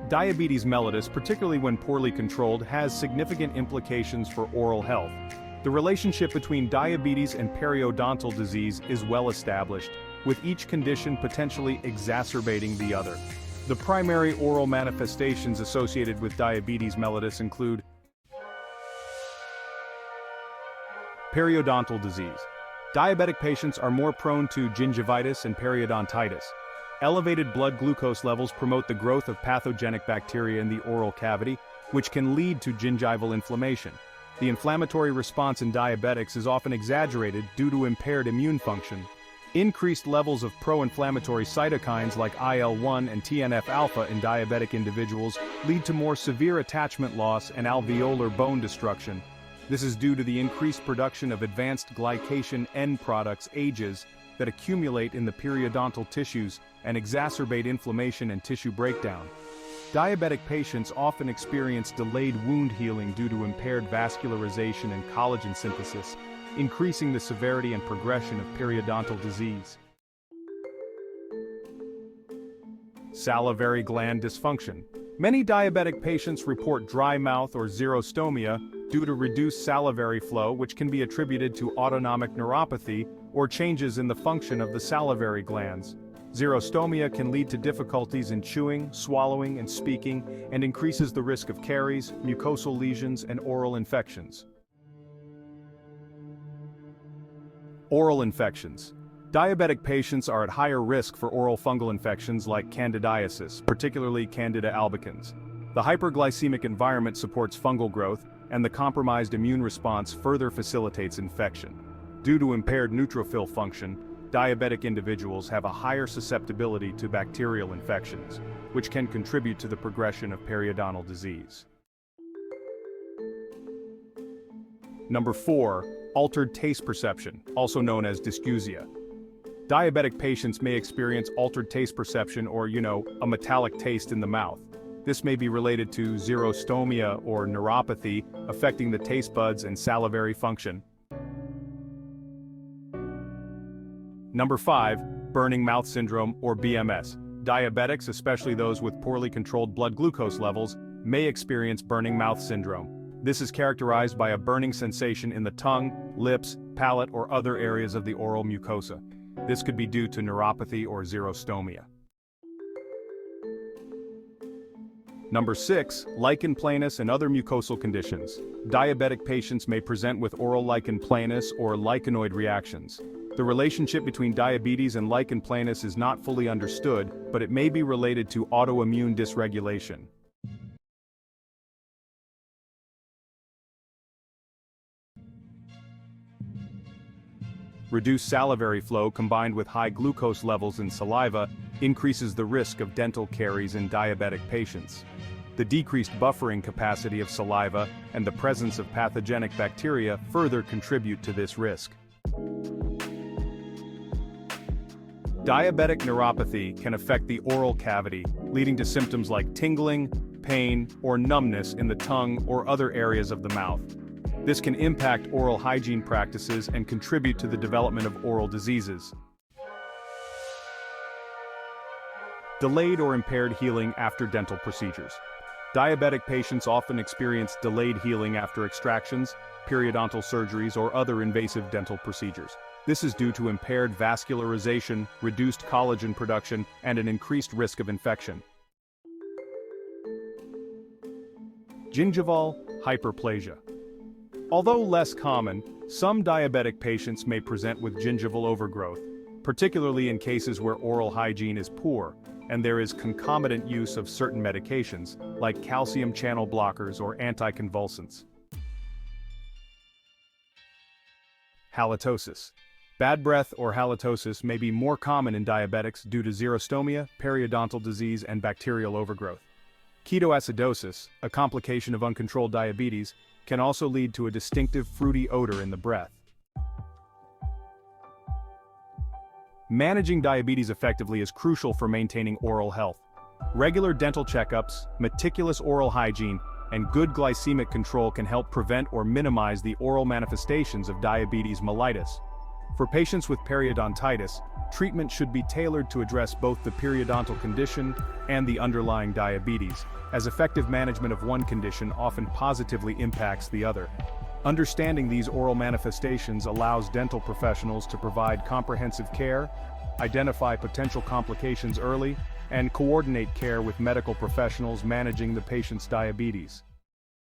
Diabetes mellitus, particularly when poorly controlled, has significant implications for oral health. The relationship between diabetes and periodontal disease is well established, with each condition potentially exacerbating the other. The primary oral manifestations associated with diabetes mellitus include periodontal disease. Diabetic patients are more prone to gingivitis and periodontitis. Elevated blood glucose levels promote the growth of pathogenic bacteria in the oral cavity, which can lead to gingival inflammation. The inflammatory response in diabetics is often exaggerated due to impaired immune function. Increased levels of pro-inflammatory cytokines like IL-1 and TNF-alpha in diabetic individuals lead to more severe attachment loss and alveolar bone destruction. This is due to the increased production of advanced glycation end products AGEs that accumulate in the periodontal tissues and exacerbate inflammation and tissue breakdown. Diabetic patients often experience delayed wound healing due to impaired vascularization and collagen synthesis, increasing the severity and progression of periodontal disease. Salivary gland dysfunction. Many diabetic patients report dry mouth or xerostomia due to reduced salivary flow, which can be attributed to autonomic neuropathy or changes in the function of the salivary glands. Xerostomia can lead to difficulties in chewing, swallowing, and speaking, and increases the risk of caries, mucosal lesions, and oral infections. Oral infections. Diabetic patients are at higher risk for oral fungal infections like candidiasis, particularly Candida albicans. The hyperglycemic environment supports fungal growth, and the compromised immune response further facilitates infection. Due to impaired neutrophil function, diabetic individuals have a higher susceptibility to bacterial infections, which can contribute to the progression of periodontal disease. Number 4. Altered taste perception, also known as dysgeusia. Diabetic patients may experience altered taste perception or, a metallic taste in the mouth. This may be related to xerostomia or neuropathy, affecting the taste buds and salivary function. Number 5. Burning mouth syndrome or BMS. Diabetics, especially those with poorly controlled blood glucose levels, may experience burning mouth syndrome. This is characterized by a burning sensation in the tongue, lips, palate, or other areas of the oral mucosa. This could be due to neuropathy or xerostomia. Number 6. Lichen planus and other mucosal conditions. Diabetic patients may present with oral lichen planus or lichenoid reactions. The relationship between diabetes and lichen planus is not fully understood, but it may be related to autoimmune dysregulation. Reduced salivary flow combined with high glucose levels in saliva increases the risk of dental caries in diabetic patients. The decreased buffering capacity of saliva and the presence of pathogenic bacteria further contribute to this risk. Diabetic neuropathy can affect the oral cavity, leading to symptoms like tingling, pain, or numbness in the tongue or other areas of the mouth. This can impact oral hygiene practices and contribute to the development of oral diseases. Delayed or impaired healing after dental procedures. Diabetic patients often experience delayed healing after extractions, periodontal surgeries, or other invasive dental procedures. This is due to impaired vascularization, reduced collagen production, and an increased risk of infection. Gingival hyperplasia. Although less common, some diabetic patients may present with gingival overgrowth, particularly in cases where oral hygiene is poor, and there is concomitant use of certain medications, like calcium channel blockers or anticonvulsants. Halitosis. Bad breath or halitosis may be more common in diabetics due to xerostomia, periodontal disease, and bacterial overgrowth. Ketoacidosis, a complication of uncontrolled diabetes, can also lead to a distinctive fruity odor in the breath. Managing diabetes effectively is crucial for maintaining oral health. Regular dental checkups, meticulous oral hygiene, and good glycemic control can help prevent or minimize the oral manifestations of diabetes mellitus. For patients with periodontitis, treatment should be tailored to address both the periodontal condition and the underlying diabetes, as effective management of one condition often positively impacts the other. Understanding these oral manifestations allows dental professionals to provide comprehensive care, identify potential complications early, and coordinate care with medical professionals managing the patient's diabetes.